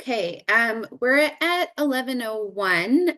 Okay, we're at 11:01,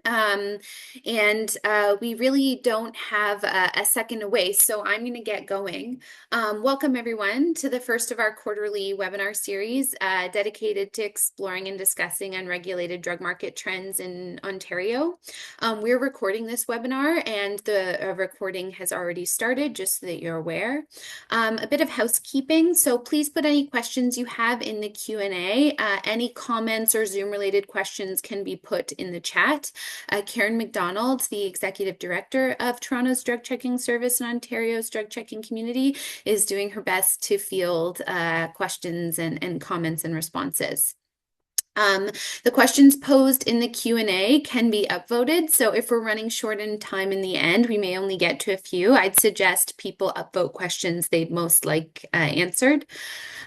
and we really don't have a second to waste, so I'm going to get going. Welcome, everyone, to the first of our quarterly webinar series dedicated to exploring and discussing unregulated drug market trends in Ontario. We're recording this webinar, and the recording has already started, just so that you're aware. A bit of housekeeping, so please put any questions you have in the Q&A. Any comments or Zoom-related questions can be put in the chat. Karen McDonald, the Executive Director of Toronto's Drug Checking Service and Ontario's Drug Checking Community, is doing her best to field questions and comments and responses. The questions posed in the Q&A can be upvoted, so if we're running short in time in the end, we may only get to a few. I'd suggest people upvote questions they'd most like answered.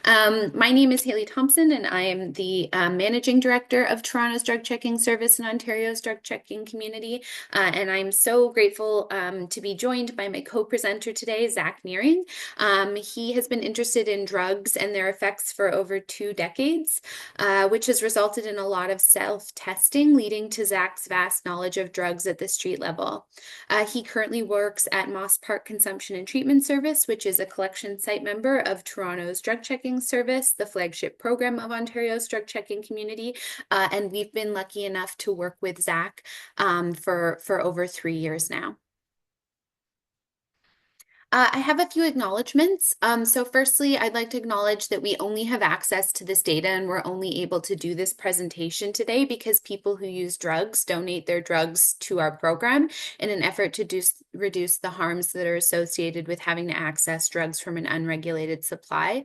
My name is Haley Thompson, and I am the Managing Director of Toronto's Drug Checking Service and Ontario's Drug Checking Community, and I'm so grateful to be joined by my co-presenter today, Zach Nearing. He has been interested in drugs and their effects for over 2 decades, which has resulted in a lot of self-testing, leading to Zach's vast knowledge of drugs at the street level. He currently works at Moss Park Consumption and Treatment Service, which is a collection site member of Toronto's Drug Checking Service, the flagship program of Ontario's Drug Checking Community, and we've been lucky enough to work with Zach for over 3 years now. I have a few acknowledgements. So firstly, I'd like to acknowledge that we only have access to this data and we're only able to do this presentation today because people who use drugs donate their drugs to our program in an effort to reduce the harms that are associated with having to access drugs from an unregulated supply.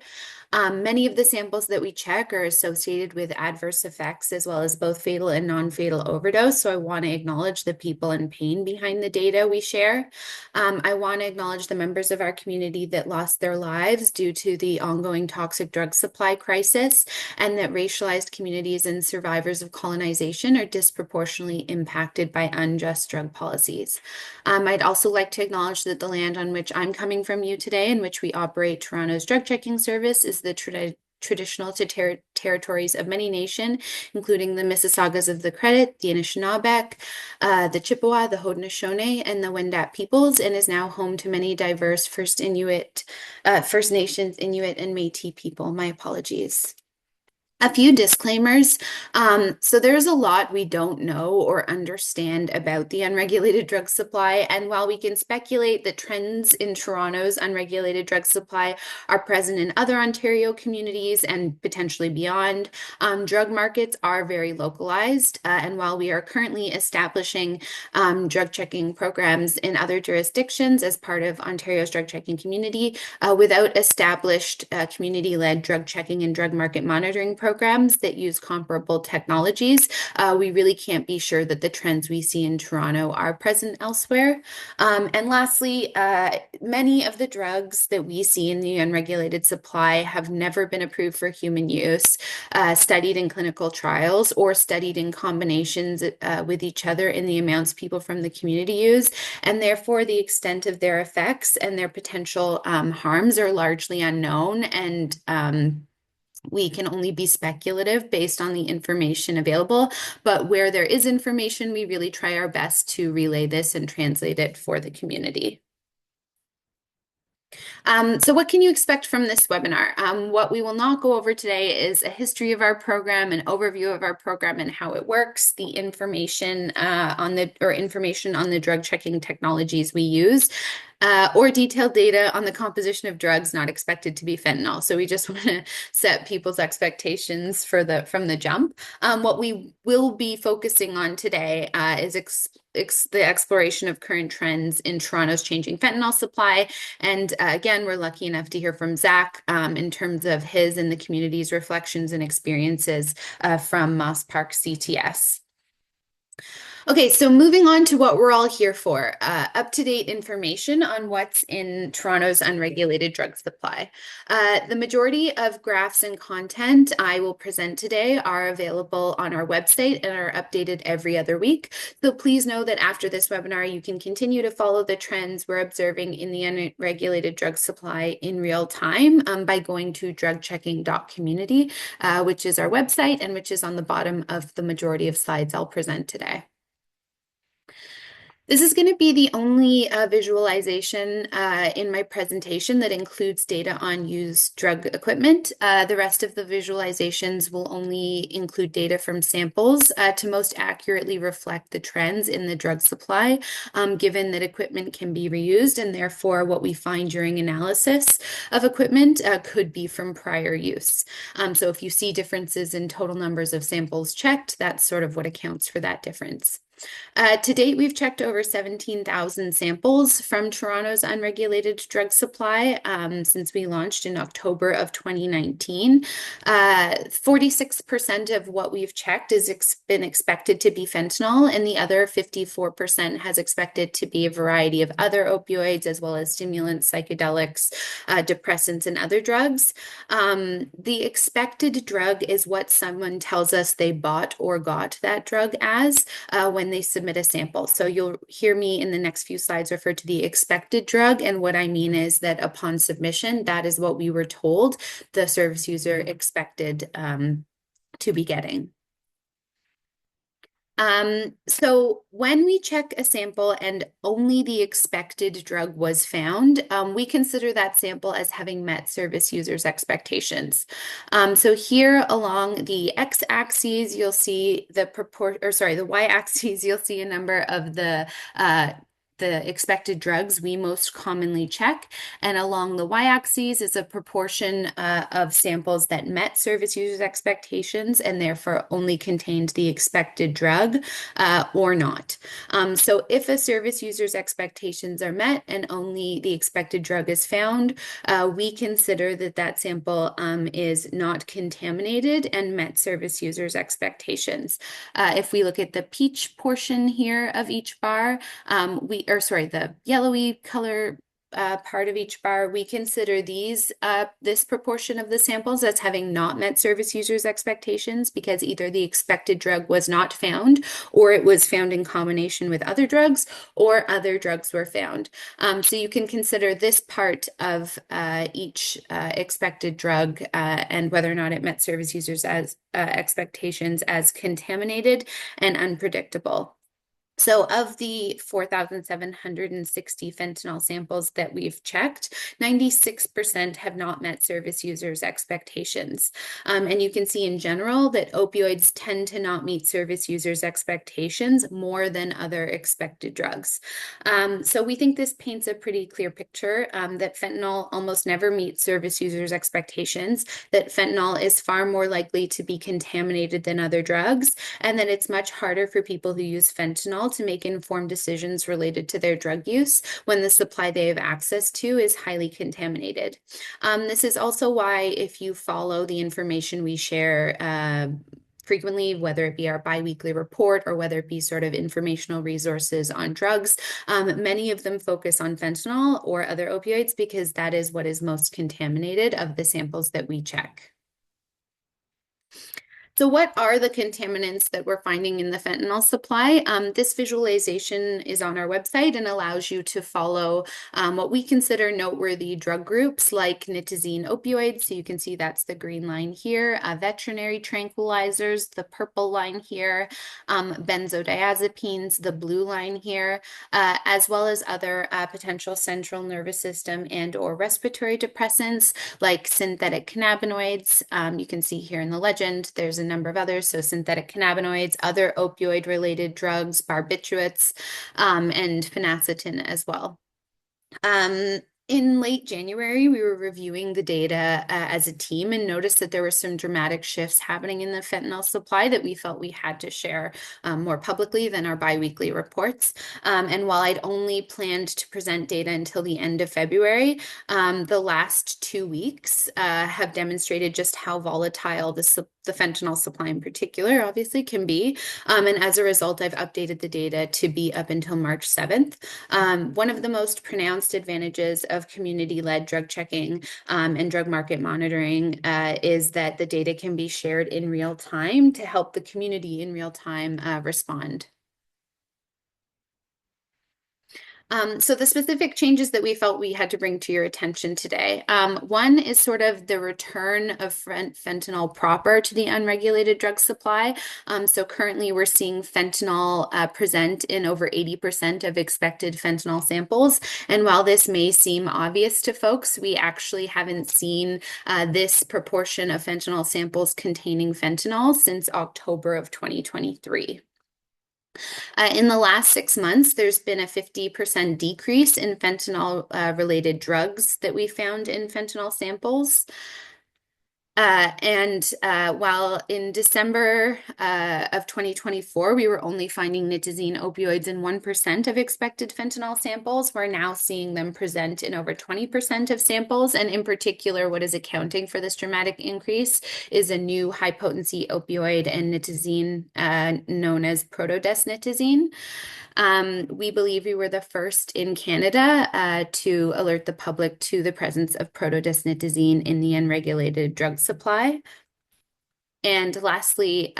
Many of the samples that we check are associated with adverse effects as well as both fatal and non-fatal overdose. So I want to acknowledge the people in pain behind the data we share. I want to acknowledge the members of our community that lost their lives due to the ongoing toxic drug supply crisis, and that racialized communities and survivors of colonization are disproportionately impacted by unjust drug policies. I'd also like to acknowledge that the land on which I'm coming from you today, in which we operate Toronto's Drug Checking Service, is the traditional territories of many nations, including the Mississaugas of the Credit, the Anishinaabeg, the Chippewa, the Haudenosaunee, and the Wendat peoples, and is now home to many diverse First Nations, Inuit, and Métis people. My apologies. A few disclaimers. So there's a lot we don't know or understand about the unregulated drug supply. And while we can speculate that trends in Toronto's unregulated drug supply are present in other Ontario communities and potentially beyond, drug markets are very localized. And while we are currently establishing drug checking programs in other jurisdictions as part of Ontario's drug checking community, without established community-led drug checking and drug market monitoring programs that use comparable technologies, we really can't be sure that the trends we see in Toronto are present elsewhere. And lastly, many of the drugs that we see in the unregulated supply have never been approved for human use, studied in clinical trials, or studied in combinations with each other in the amounts people from the community use, and therefore the extent of their effects and their potential harms are largely unknown, and we can only be speculative based on the information available. But where there is information, we really try our best to relay this and translate it for the community. So what can you expect from this webinar? What we will not go over today is a history of our program, an overview of our program and how it works, the information on the drug checking technologies we use, or detailed data on the composition of drugs not expected to be fentanyl. So we just want to set people's expectations from the jump. What we will be focusing on today is the exploration of current trends in Toronto's changing fentanyl supply. And again, we're lucky enough to hear from Zach in terms of his and the community's reflections and experiences from Moss Park CTS. Okay, so moving on to what we're all here for, up-to-date information on what's in Toronto's unregulated drug supply. The majority of graphs and content I will present today are available on our website and are updated every other week. So please know that after this webinar, you can continue to follow the trends we're observing in the unregulated drug supply in real time by going to drugchecking.community, which is our website and which is on the bottom of the majority of slides I'll present today. This is going to be the only visualization in my presentation that includes data on used drug equipment. The rest of the visualizations will only include data from samples to most accurately reflect the trends in the drug supply, given that equipment can be reused, and therefore what we find during analysis of equipment could be from prior use. So if you see differences in total numbers of samples checked, that's sort of what accounts for that difference. To date, we've checked over 17,000 samples from Toronto's unregulated drug supply since we launched in October of 2019. 46% of what we've checked has been expected to be fentanyl, and the other 54% has expected to be a variety of other opioids, as well as stimulants, psychedelics, depressants, and other drugs. The expected drug is what someone tells us they bought or got that drug as when they submit a sample. So you'll hear me in the next few slides refer to the expected drug. And what I mean is that upon submission, that is what we were told the service user expected to be getting. So when we check a sample and only the expected drug was found, we consider that sample as having met service users' expectations. So here along the x-axis, you'll see the y-axis, you'll see a number of the expected drugs we most commonly check. And along the y-axis is a proportion of samples that met service users' expectations and therefore only contained the expected drug or not. So if a service user's expectations are met and only the expected drug is found, we consider that that sample is not contaminated and met service users' expectations. If we look at the peach portion here of each bar, the yellowy color part of each bar, we consider this proportion of the samples as having not met service users' expectations because either the expected drug was not found or it was found in combination with other drugs or other drugs were found. So you can consider this part of each expected drug and whether or not it met service users' as expectations as contaminated and unpredictable. So of the 4,760 fentanyl samples that we've checked, 96% have not met service users' expectations. And you can see in general that opioids tend to not meet service users' expectations more than other expected drugs. So we think this paints a pretty clear picture that fentanyl almost never meets service users' expectations, that fentanyl is far more likely to be contaminated than other drugs, and that it's much harder for people who use fentanyl to make informed decisions related to their drug use when the supply they have access to is highly contaminated. This is also why if you follow the information we share frequently, whether it be our biweekly report or whether it be sort of informational resources on drugs, many of them focus on fentanyl or other opioids because that is what is most contaminated of the samples that we check. So what are the contaminants that we're finding in the fentanyl supply? This visualization is on our website and allows you to follow what we consider noteworthy drug groups like nitazene opioids. So you can see that's the green line here, veterinary tranquilizers, the purple line here, benzodiazepines, the blue line here, as well as other potential central nervous system and or respiratory depressants like synthetic cannabinoids. You can see here in the legend, there's a number of others, so synthetic cannabinoids, other opioid-related drugs, barbiturates, and phenacetin as well. In late January, we were reviewing the data as a team and noticed that there were some dramatic shifts happening in the fentanyl supply that we felt we had to share more publicly than our biweekly reports. And while I'd only planned to present data until the end of February, the last 2 weeks have demonstrated just how volatile the the fentanyl supply in particular, obviously, can be. And as a result, I've updated the data to be up until March 7th. One of the most pronounced advantages of community-led drug checking and drug market monitoring is that the data can be shared in real time to help the community in real time respond. So the specific changes that we felt we had to bring to your attention today. One is sort of the return of fentanyl proper to the unregulated drug supply. So currently we're seeing fentanyl present in over 80% of expected fentanyl samples. And while this may seem obvious to folks, we actually haven't seen this proportion of fentanyl samples containing fentanyl since October of 2023. In the last 6 months, there's been a 50% decrease in fentanyl related drugs that we found in fentanyl samples. While in December of 2024, we were only finding nitazene opioids in 1% of expected fentanyl samples, we're now seeing them present in over 20% of samples. And in particular, what is accounting for this dramatic increase is a new high potency opioid and nitazene known as protodesnitazene. We believe we were the first in Canada to alert the public to the presence of protodesnitazene in the unregulated drug supply. And lastly,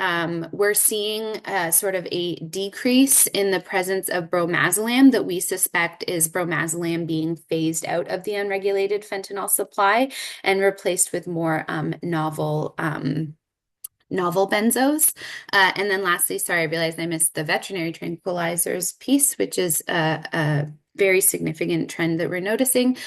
we're seeing sort of a decrease in the presence of bromazolam that we suspect is bromazolam being phased out of the unregulated fentanyl supply and replaced with more novel benzos. And then lastly, sorry, I realized I missed the veterinary tranquilizers piece, which is a very significant trend that we're noticing.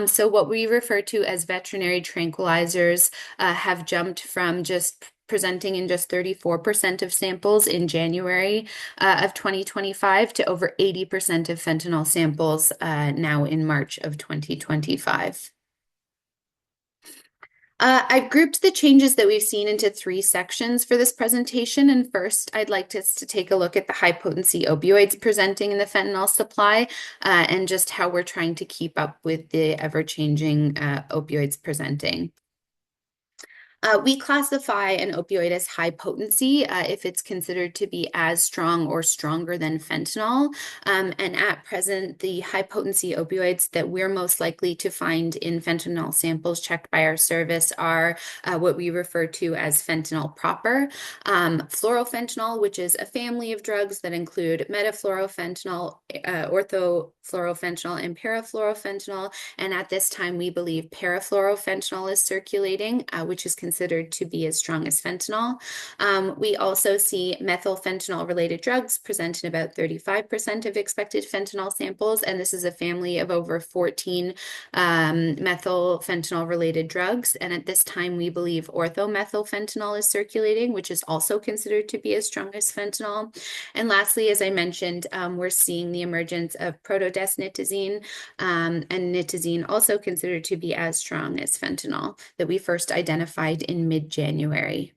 So what we refer to as veterinary tranquilizers have jumped from just presenting in just 34% of samples in January of 2025 to over 80% of fentanyl samples now in March of 2025. I've grouped the changes that we've seen into 3 sections for this presentation. And first, I'd like us to take a look at the high potency opioids presenting in the fentanyl supply and just how we're trying to keep up with the ever-changing opioids presenting. We classify an opioid as high potency if it's considered to be as strong or stronger than fentanyl. And at present, the high potency opioids that we're most likely to find in fentanyl samples checked by our service are what we refer to as fentanyl proper. Fluorofentanyl, which is a family of drugs that include metafluorofentanyl, orthofluorofentanyl, and parafluorofentanyl. And at this time, we believe parafluorofentanyl is circulating, which is considered to be as strong as fentanyl. We also see methylfentanyl-related drugs present in about 35% of expected fentanyl samples, and this is a family of over 14 methylfentanyl-related drugs. And at this time, we believe orthomethylfentanyl is circulating, which is also considered to be as strong as fentanyl. And lastly, as I mentioned, we're seeing the emergence of protodesnitazene and nitazene, also considered to be as strong as fentanyl, that we first identified in mid-January.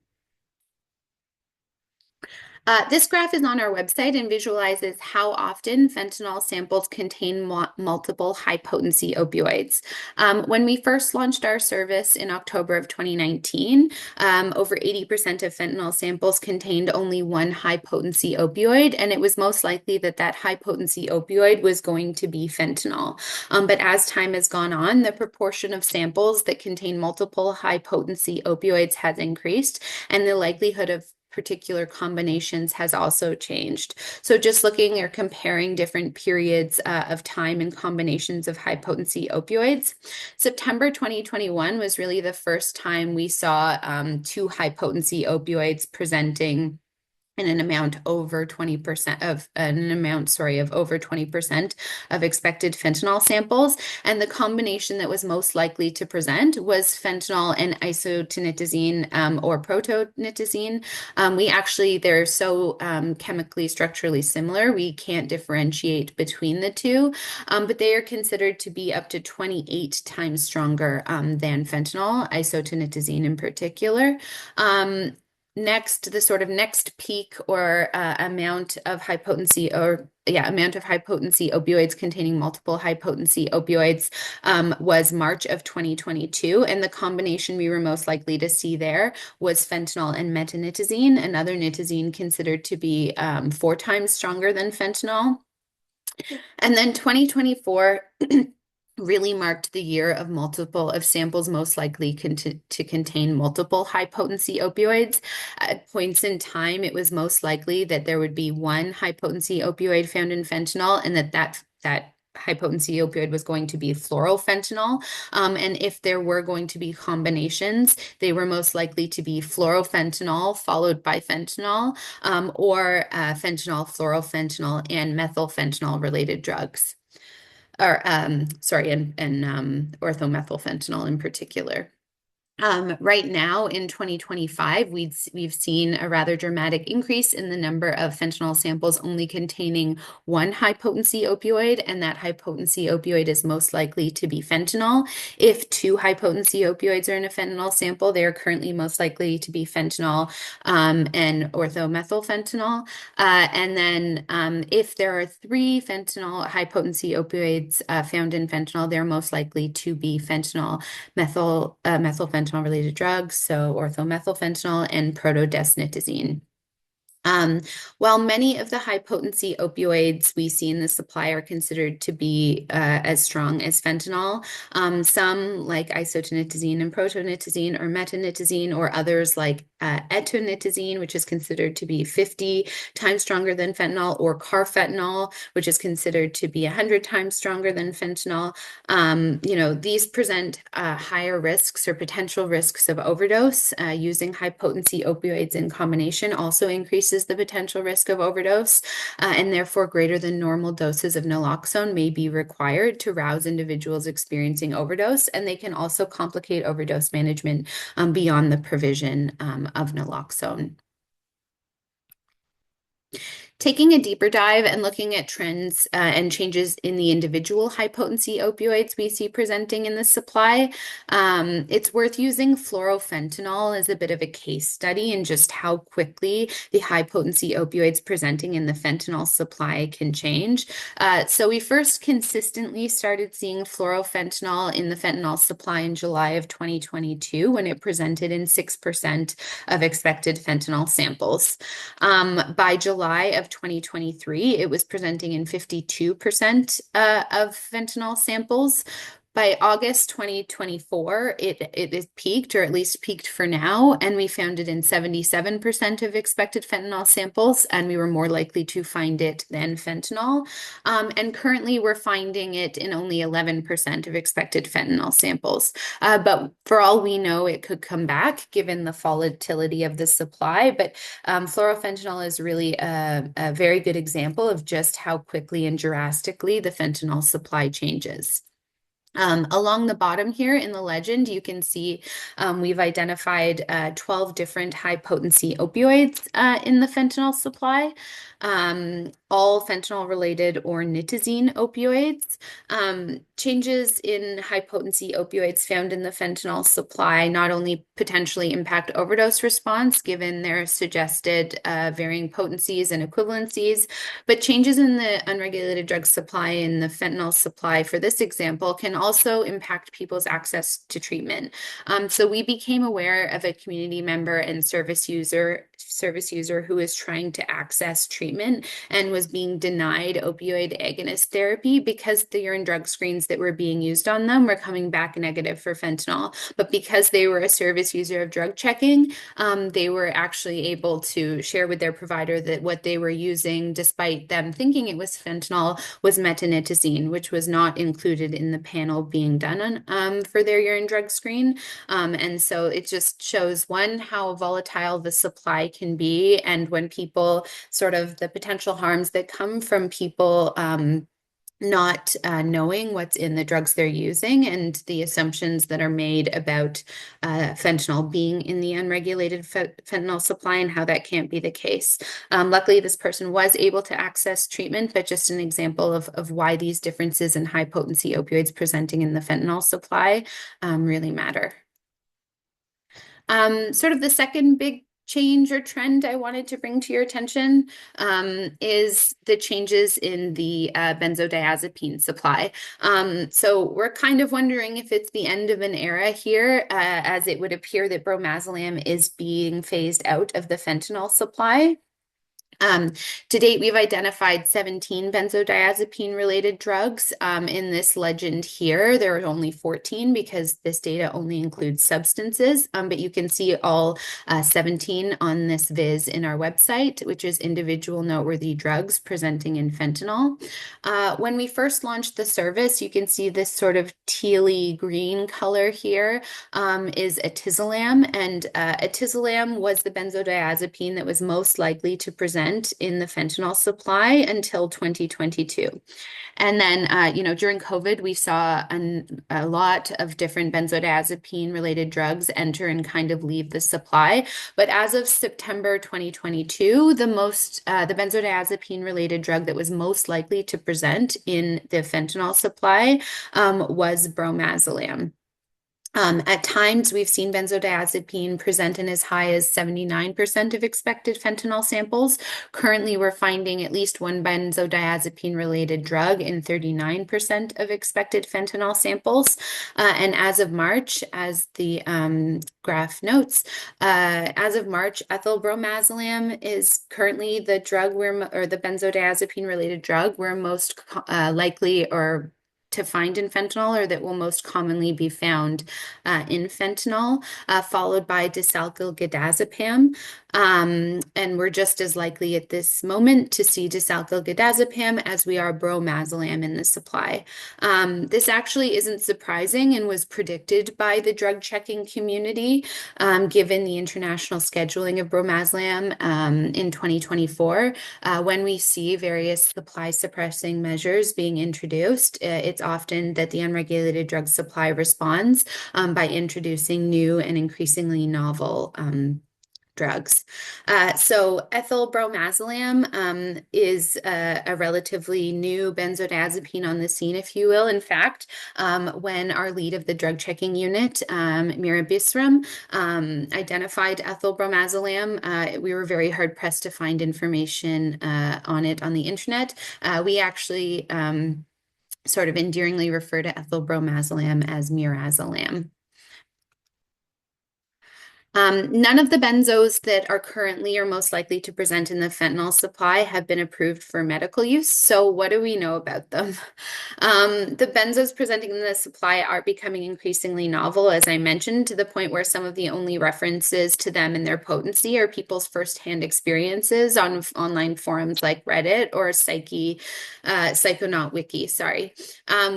This graph is on our website and visualizes how often fentanyl samples contain multiple high-potency opioids. When we first launched our service in October of 2019, over 80% of fentanyl samples contained only one high-potency opioid, and it was most likely that that high-potency opioid was going to be fentanyl. But as time has gone on, the proportion of samples that contain multiple high-potency opioids has increased, and the likelihood of particular combinations has also changed. So just looking or comparing different periods of time and combinations of high potency opioids, September 2021 was really the first time we saw 2 high potency opioids presenting in an amount over 20% of over 20% of expected fentanyl samples. And the combination that was most likely to present was fentanyl and isotinitazene or protodesnitazene. They're so chemically, structurally similar, we can't differentiate between the two, but they are considered to be up to 28 times stronger than fentanyl, isotinitazene in particular. next, the sort of next peak or amount of high potency or yeah, amount of high potency opioids containing multiple high potency opioids was March of 2022. And the combination we were most likely to see there was fentanyl and metanitazine, another nitazene considered to be 4 times stronger than fentanyl. And then 2024 really marked the year of multiple of samples most likely to contain multiple high potency opioids. At points in time, it was most likely that there would be one high potency opioid found in fentanyl, and that high potency opioid was going to be fluorofentanyl. And if there were going to be combinations, they were most likely to be fluorofentanyl followed by fentanyl, or fentanyl, fluorofentanyl, and methylfentanyl related drugs. Or sorry, and orthomethylfentanyl in particular. Right now in 2025, we've seen a rather dramatic increase in the number of fentanyl samples only containing one high potency opioid, and that high potency opioid is most likely to be fentanyl. If two high potency opioids are in a fentanyl sample, they are currently most likely to be fentanyl and orthomethylfentanyl. And then if there are three fentanyl high potency opioids found in fentanyl, they're most likely to be fentanyl methylfentanyl related drugs, so orthomethylfentanyl and protodesnitazine. Um, while many of the high potency opioids we see in the supply are considered to be as strong as fentanyl, some like isotonitazine and protonitazine or metanitazine, or others like etonitazine, which is considered to be 50 times stronger than fentanyl, or carfentanil, which is considered to be 100 times stronger than fentanyl. These present higher risks or potential risks of overdose. Using high potency opioids in combination also increases the potential risk of overdose, and therefore greater than normal doses of naloxone may be required to rouse individuals experiencing overdose, and they can also complicate overdose management beyond the provision of naloxone. Taking a deeper dive and looking at trends and changes in the individual high potency opioids we see presenting in the supply, it's worth using fluorofentanyl as a bit of a case study in just how quickly the high potency opioids presenting in the fentanyl supply can change. So we first consistently started seeing fluorofentanyl in the fentanyl supply in July of 2022 when it presented in 6% of expected fentanyl samples. By July of 2023, it was presenting in 52% of fentanyl samples. By August 2024, it is peaked, or at least peaked for now, and we found it in 77% of expected fentanyl samples, and we were more likely to find it than fentanyl. And currently, we're finding it in only 11% of expected fentanyl samples. But for all we know, it could come back given the volatility of the supply. But fluorofentanyl is really a very good example of just how quickly and drastically the fentanyl supply changes. Along the bottom here in the legend, you can see we've identified 12 different high potency opioids in the fentanyl supply, all fentanyl related or nitazene opioids. Changes in high potency opioids found in the fentanyl supply not only potentially impact overdose response given their suggested varying potencies and equivalencies, but changes in the unregulated drug supply in the fentanyl supply, for this example, can also impact people's access to treatment. So we became aware of a community member and service user who was trying to access treatment and was being denied opioid agonist therapy because the urine drug screens that were being used on them were coming back negative for fentanyl. But because they were a service user of drug checking, they were actually able to share with their provider that what they were using, despite them thinking it was fentanyl, was metanitazine, which was not included in the panel being done on, for their urine drug screen. And so it just shows, one, how volatile the supply can be, and when people sort of the potential harms that come from people not knowing what's in the drugs they're using, and the assumptions that are made about fentanyl being in the unregulated fentanyl supply and how that can't be the case. Luckily, this person was able to access treatment, but just an example of why these differences in high potency opioids presenting in the fentanyl supply really matter. Sort of the second big change or trend I wanted to bring to your attention is the changes in the benzodiazepine supply. So we're kind of wondering if it's the end of an era here, as it would appear that bromazolam is being phased out of the fentanyl supply. Um, to date, we've identified 17 benzodiazepine-related drugs. In this legend here, there are only 14 because this data only includes substances, but you can see all 17 on this viz in our website, which is individual noteworthy drugs presenting in fentanyl. When we first launched the service, you can see this sort of tealy green color here is atizolam, and atizolam was the benzodiazepine that was most likely to present in the fentanyl supply until 2022. And then, during COVID, we saw a lot of different benzodiazepine-related drugs enter and kind of leave the supply. But as of September 2022, the benzodiazepine-related drug that was most likely to present in the fentanyl supply was bromazolam. At times, we've seen benzodiazepine present in as high as 79% of expected fentanyl samples. Currently, we're finding at least one benzodiazepine-related drug in 39% of expected fentanyl samples. And as of March, as the graph notes, as of March, ethyl bromazolam is currently the drug or the benzodiazepine-related drug we're most likely or to find in fentanyl, or that will most commonly be found in fentanyl, followed by disalkylgidazepam. And we're just as likely at this moment to see disalkylgidazepam as we are bromazolam in the supply. This actually isn't surprising and was predicted by the drug checking community, given the international scheduling of bromazolam in 2024. When we see various supply suppressing measures being introduced, it's often that the unregulated drug supply responds by introducing new and increasingly novel drugs. So ethyl bromazolam is a relatively new benzodiazepine on the scene, if you will. In fact, when our lead of the drug checking unit, Mira Bisram, identified ethyl bromazolam, we were very hard pressed to find information on it on the internet. We actually sort of endearingly refer to ethyl bromazolam as mirazolam. None of the benzos that are currently or most likely to present in the fentanyl supply have been approved for medical use. So what do we know about them? The benzos presenting in the supply are becoming increasingly novel, as I mentioned, to the point where some of the only references to them and their potency are people's firsthand experiences on online forums like Reddit or Psychonaut Wiki,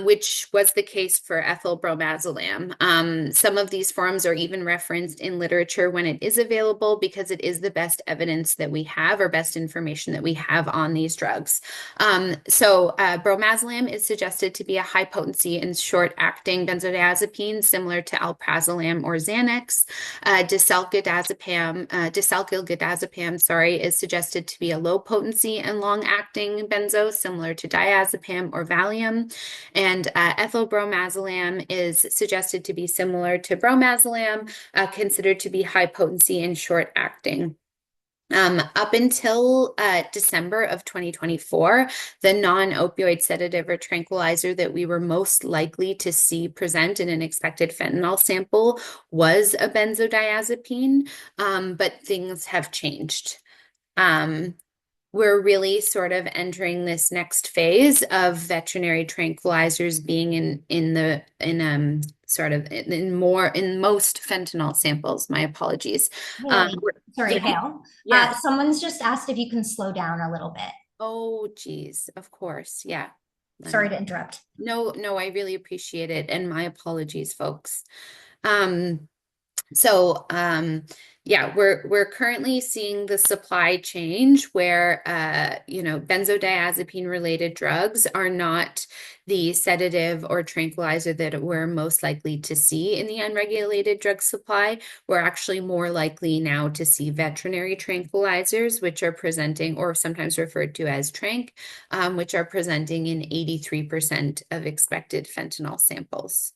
which was the case for ethyl bromazolam. Some of these forums are even referenced in literature when it is available because it is the best evidence that we have or best information that we have on these drugs. Bromazolam is suggested to be a high potency and short acting benzodiazepine similar to alprazolam or Xanax. Disalkylgidazepam, is suggested to be a low potency and long acting benzo similar to diazepam or Valium. And ethyl bromazolam is suggested to be similar to bromazolam, considered to be high potency and short acting. Up until December of 2024, the non-opioid sedative or tranquilizer that we were most likely to see present in an expected fentanyl sample was a benzodiazepine, but things have changed. We're really sort of entering this next phase of veterinary tranquilizers being in most fentanyl samples. My apologies. Hey, sorry, Yeah, Hale. yeah. Someone's just asked if you can slow down a little bit. Oh, geez. Of course. Yeah. Sorry to interrupt. No, I really appreciate it. And my apologies, folks. Um, So, yeah, we're currently seeing the supply change where benzodiazepine related drugs are not the sedative or tranquilizer that we're most likely to see in the unregulated drug supply. We're actually more likely now to see veterinary tranquilizers, which are presenting, or sometimes referred to as tranq, which are presenting in 83% of expected fentanyl samples.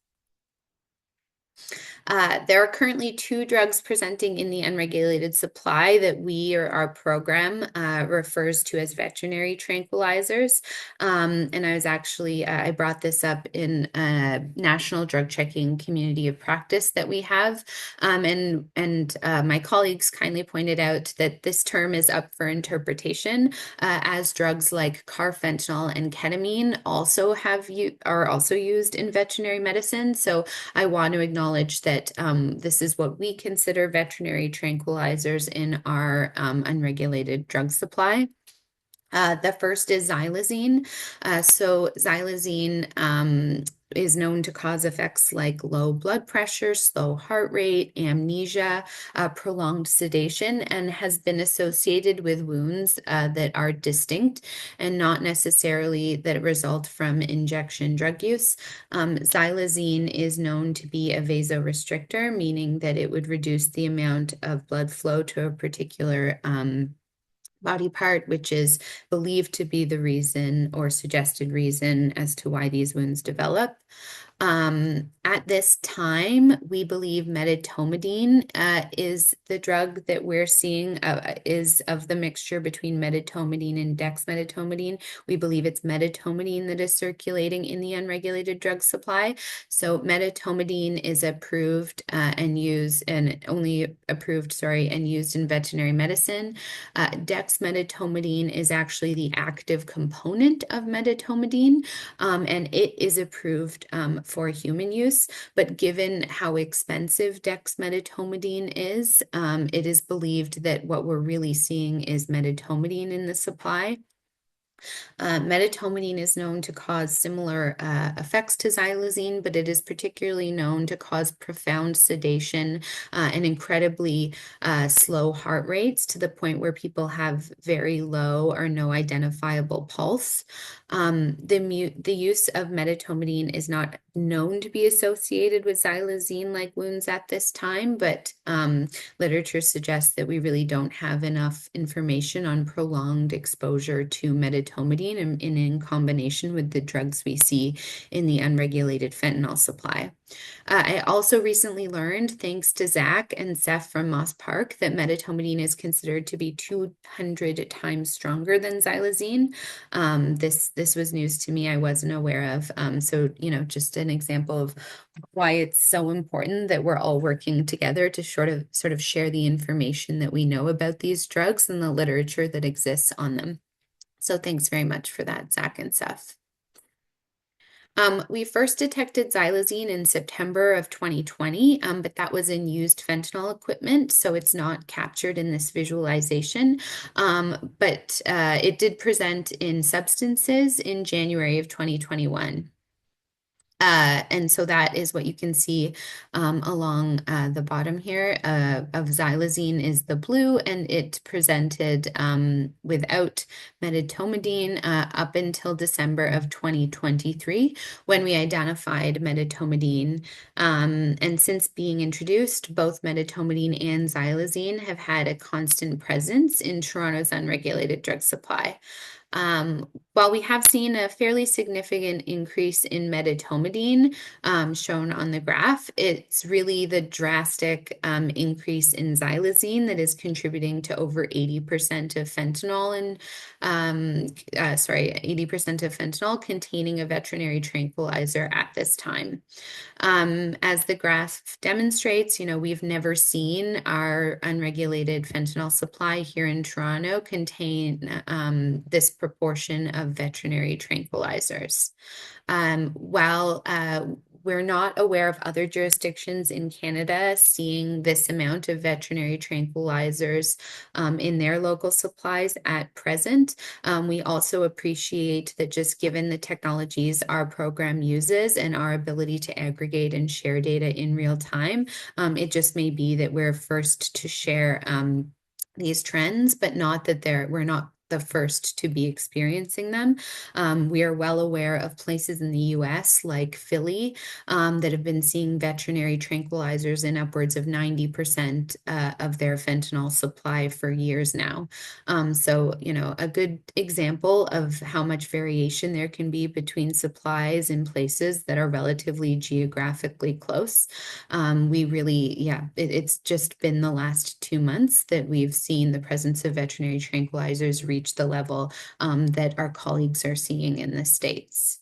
There are currently two drugs presenting in the unregulated supply that we or our program refers to as veterinary tranquilizers. And I was actually, I brought this up in a national drug checking community of practice that we have. And my colleagues kindly pointed out that this term is up for interpretation, as drugs like carfentanil and ketamine are also used in veterinary medicine. So I want to acknowledge that this is what we consider veterinary tranquilizers in our unregulated drug supply. The first is xylazine. So xylazine is known to cause effects like low blood pressure, slow heart rate, amnesia, prolonged sedation, and has been associated with wounds that are distinct and not necessarily that result from injection drug use. Xylazine is known to be a vasorestrictor, meaning that it would reduce the amount of blood flow to a particular body part, which is believed to be the reason or suggested reason as to why these wounds develop. At this time, we believe medetomidine is the drug that we're seeing is of the mixture between medetomidine and dexmedetomidine. We believe it's medetomidine that is circulating in the unregulated drug supply. So medetomidine is approved only approved, and used in veterinary medicine. Dexmedetomidine is actually the active component of medetomidine, and it is approved for human use. But given how expensive dexmedetomidine is, it is believed that what we're really seeing is medetomidine in the supply. Medetomidine is known to cause similar effects to xylazine, but it is particularly known to cause profound sedation and incredibly slow heart rates to the point where people have very low or no identifiable pulse. The use of medetomidine is not known to be associated with xylazine-like wounds at this time, but literature suggests that we really don't have enough information on prolonged exposure to medetomidine in combination with the drugs we see in the unregulated fentanyl supply. I also recently learned, thanks to Zach and Seth from Moss Park, that medetomidine is considered to be 200 times stronger than xylazine. This was news to me I wasn't aware of. So, just an example of why it's so important that we're all working together to sort of share the information that we know about these drugs and the literature that exists on them. So thanks very much for that, Zach and Seth. We first detected xylazine in September of 2020, but that was in used fentanyl equipment, so it's not captured in this visualization. But it did present in substances in January of 2021. And so that is what you can see along the bottom here of xylazine is the blue, and it presented without medetomidine up until December of 2023 when we identified medetomidine. And since being introduced, both medetomidine and xylazine have had a constant presence in Toronto's unregulated drug supply. While we have seen a fairly significant increase in medetomidine shown on the graph, it's really the drastic increase in xylazine that is contributing to over 80% of fentanyl 80% of fentanyl containing a veterinary tranquilizer at this time. As the graph demonstrates, we've never seen our unregulated fentanyl supply here in Toronto contain this proportion of veterinary tranquilizers. While we're not aware of other jurisdictions in Canada seeing this amount of veterinary tranquilizers in their local supplies at present. We also appreciate that just given the technologies our program uses and our ability to aggregate and share data in real time, it just may be that we're first to share these trends, but not that we're not the first to be experiencing them. We are well aware of places in the US like Philly that have been seeing veterinary tranquilizers in upwards of 90% of their fentanyl supply for years now. So, a good example of how much variation there can be between supplies in places that are relatively geographically close. We really, yeah, it's just been the last 2 months that we've seen the presence of veterinary tranquilizers reach the level that our colleagues are seeing in the States.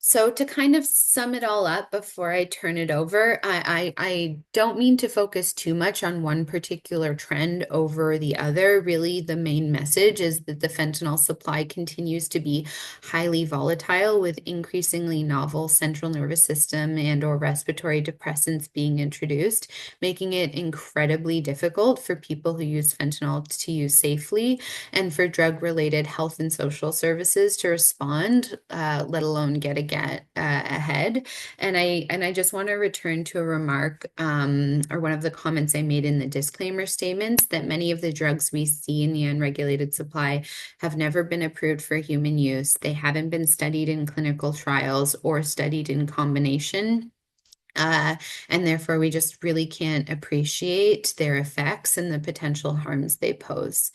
So to kind of sum it all up before I turn it over, I don't mean to focus too much on one particular trend over the other. Really, the main message is that the fentanyl supply continues to be highly volatile with increasingly novel central nervous system and or respiratory depressants being introduced, making it incredibly difficult for people who use fentanyl to use safely and for drug-related health and social services to respond, let alone get ahead. And I just want to return to a remark or one of the comments I made in the disclaimer statements that many of the drugs we see in the unregulated supply have never been approved for human use. They haven't been studied in clinical trials or studied in combination. Uh, and therefore, we just really can't appreciate their effects and the potential harms they pose.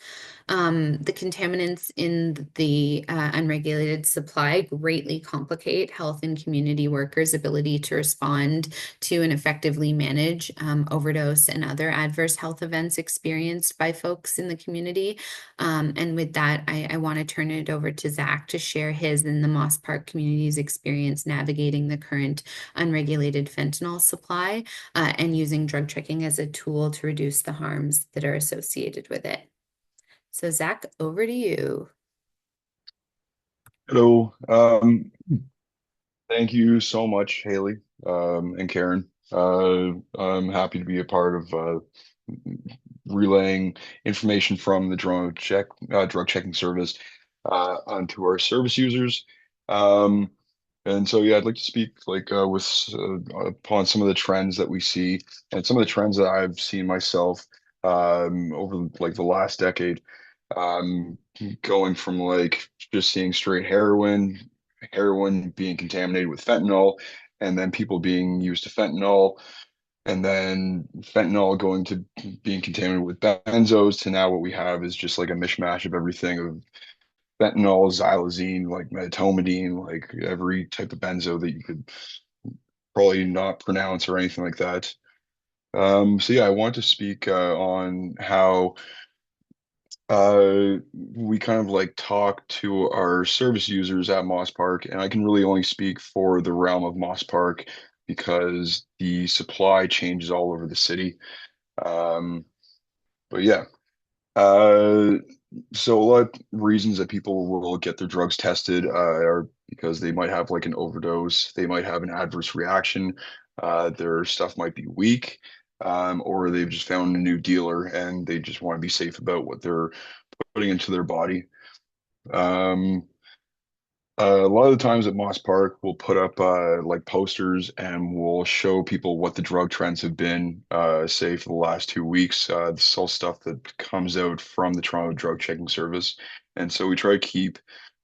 The contaminants in the unregulated supply greatly complicate health and community workers' ability to respond to and effectively manage overdose and other adverse health events experienced by folks in the community. And with that, I want to turn it over to Zach to share his and the Moss Park community's experience navigating the current unregulated fentanyl supply and using drug checking as a tool to reduce the harms that are associated with it. So, Zach, over to you. Hello. Thank you so much, Haley, and Karen. I'm happy to be a part of relaying information from the drug checking service onto our service users. Um, and so, yeah, I'd like to speak upon some of the trends that we see and some of the trends that I've seen myself over like the last decade. Um, Going from like just seeing straight heroin being contaminated with fentanyl, and then people being used to fentanyl, and then fentanyl going to being contaminated with benzos, to now what we have is just like a mishmash of everything of fentanyl, xylazine, like medetomidine, like every type of benzo that you could probably not pronounce or anything like that. So yeah, I want to speak on how we kind of like talk to our service users at Moss Park, and I can really only speak for the realm of Moss Park because the supply changes all over the city. Um, but yeah, uh, so a lot of reasons that people will get their drugs tested are because they might have like an overdose, they might have an adverse reaction, their stuff might be weak, or they've just found a new dealer and they just want to be safe about what they're putting into their body. Um, a lot of the times at Moss Park, we'll put up like posters and we'll show people what the drug trends have been, say for the last 2 weeks. This is all stuff that comes out from the Toronto Drug Checking Service, and so we try to keep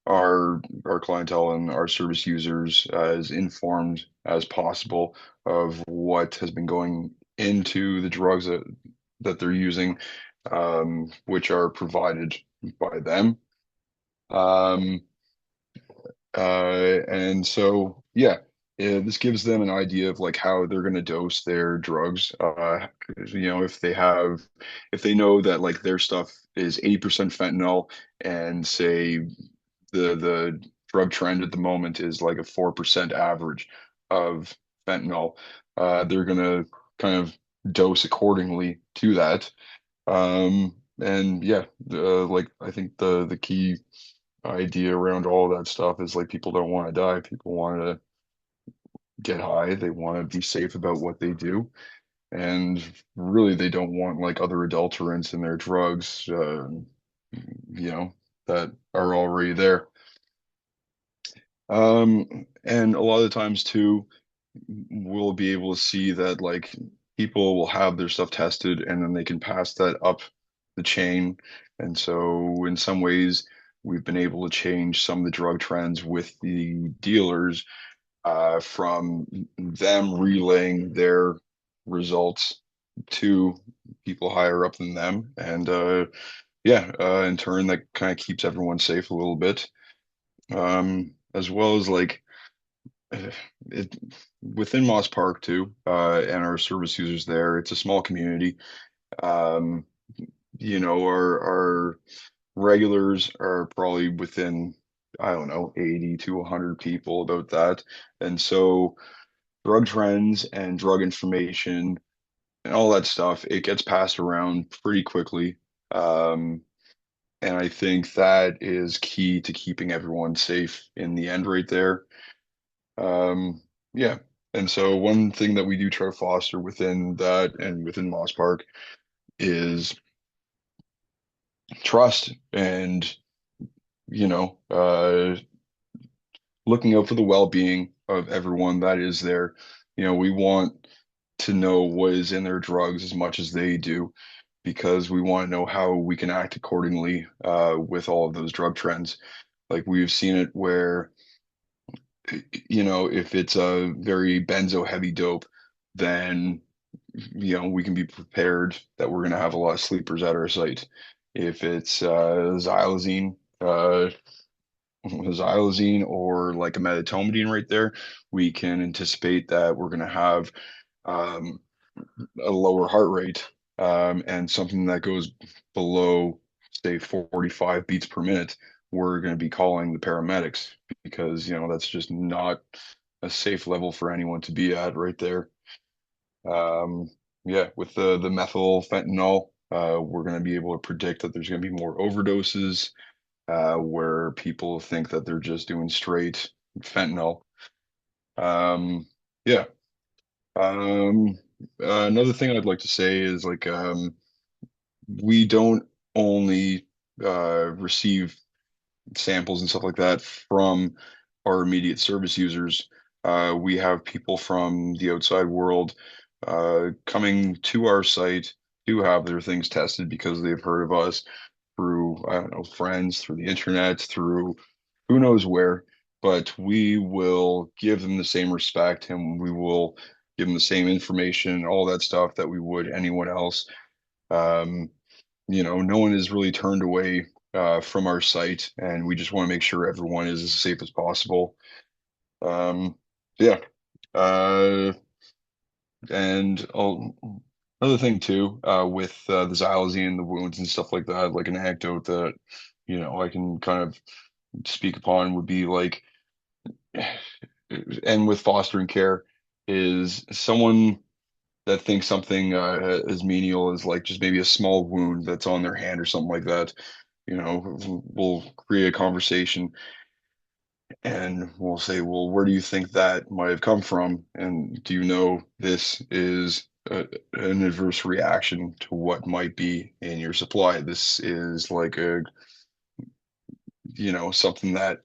our clientele and our service users as informed as possible of what has been going into the drugs that they're using, which are provided by them. Um, and so, yeah, this gives them an idea of like how they're going to dose their drugs. If they know that like their stuff is 80% fentanyl, and say the drug trend at the moment is like a 4% average of fentanyl, they're going to kind of dose accordingly to that. And yeah, like I think the key idea around all that stuff is like people don't want to die. People want to get high. They want to be safe about what they do. And really, they don't want like other adulterants in their drugs, you know, that are already there. And a lot of the times too, we'll be able to see that like people will have their stuff tested and then they can pass that up the chain. And so in some ways, we've been able to change some of the drug trends with the dealers from them relaying their results to people higher up than them. And in turn, that kind of keeps everyone safe a little bit. As well as like it within Moss Park too, and our service users there, it's a small community. Um, our regulars are probably within, I don't know, 80 to 100 people, about that. And so drug trends and drug information and all that stuff, it gets passed around pretty quickly. Um, and I think that is key to keeping everyone safe in the end right there. Um, yeah. And so one thing that we do try to foster within that and within Moss Park is trust and, you know, looking out for the well-being of everyone that is there. We want to know what is in their drugs as much as they do because we want to know how we can act accordingly with all of those drug trends. Like we've seen it where, if it's a very benzo heavy dope, then, we can be prepared that we're going to have a lot of sleepers at our site. If it's xylazine or like a medetomidine right there, we can anticipate that we're going to have um, a lower heart rate and something that goes below, say, 45 beats per minute. We're going to be calling the paramedics because, that's just not a safe level for anyone to be at right there. Yeah, with the methyl fentanyl, we're going to be able to predict that there's going to be more overdoses where people think that they're just doing straight fentanyl. Um, yeah. Um, Another thing I'd like to say is like we don't only receive samples and stuff like that from our immediate service users. We have people from the outside world coming to our site to have their things tested because they've heard of us through, I don't know, friends, through the internet, through who knows where. But we will give them the same respect and we will give them the same information, all that stuff that we would anyone else. Um, no one is really turned away from our site, and we just want to make sure everyone is as safe as possible. Um, yeah. Uh, Another thing too, with the xylazine, the wounds and stuff like that, like an anecdote that, I can kind of speak upon would be like, and with fostering care, is someone that thinks something as menial as like just maybe a small wound that's on their hand or something like that, we'll create a conversation and we'll say, well, where do you think that might have come from? And do you know this is an adverse reaction to what might be in your supply? This is like something that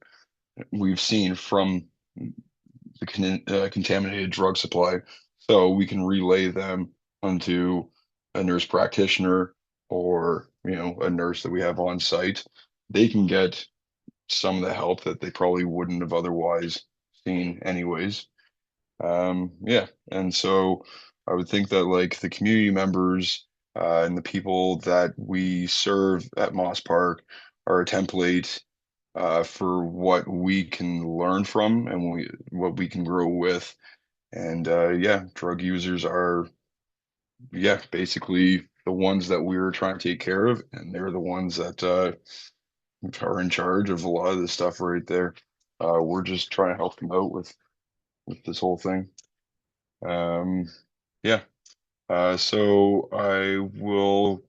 we've seen from the contaminated drug supply. So we can relay them onto a nurse practitioner or, a nurse that we have on site. They can get some of the help that they probably wouldn't have otherwise seen anyways. Yeah, and so I would think that like the community members and the people that we serve at Moss Park are a template for what we can learn from and what we can grow with. And drug users are basically the ones that we're trying to take care of, and they're the ones that are in charge of a lot of this stuff right there. We're just trying to help them out with this whole thing. Um, yeah. So I will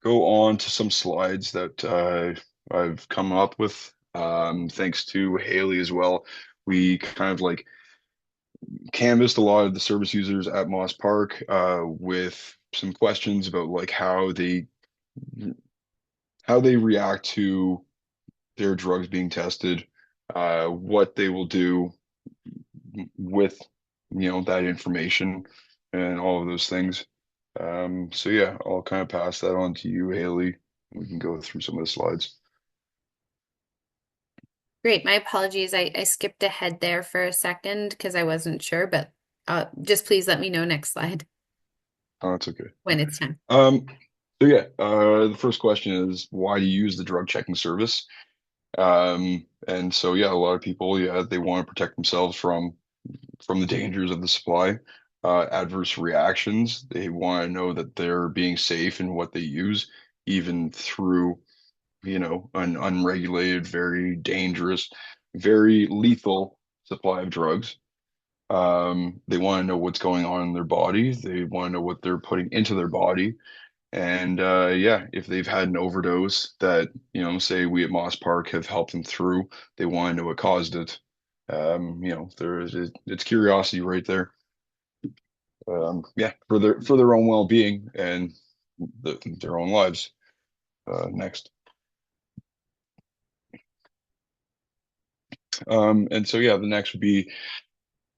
go on to some slides that I've come up with. Thanks to Haley as well. We kind of like canvassed a lot of the service users at Moss Park with some questions about like how they react to their drugs being tested, what they will do with that information and all of those things. So yeah, I'll kind of pass that on to you, Haley. We can go through some of the slides. Great. My apologies. I skipped ahead there for a second because I wasn't sure, but just please let me know next slide Oh, that's okay. when it's time. Um, so yeah, the first question is why do you use the drug checking service? And so yeah, a lot of people, yeah, they want to protect themselves from the dangers of the supply, adverse reactions. They want to know that they're being safe in what they use, even through, an unregulated, very dangerous, very lethal supply of drugs. They want to know what's going on in their body. They want to know what they're putting into their body. And yeah, if they've had an overdose that, say we at Moss Park have helped them through, they want to know what caused it. It's curiosity right there. Yeah, for their own well-being and their own lives. Next. And so yeah, the next would be,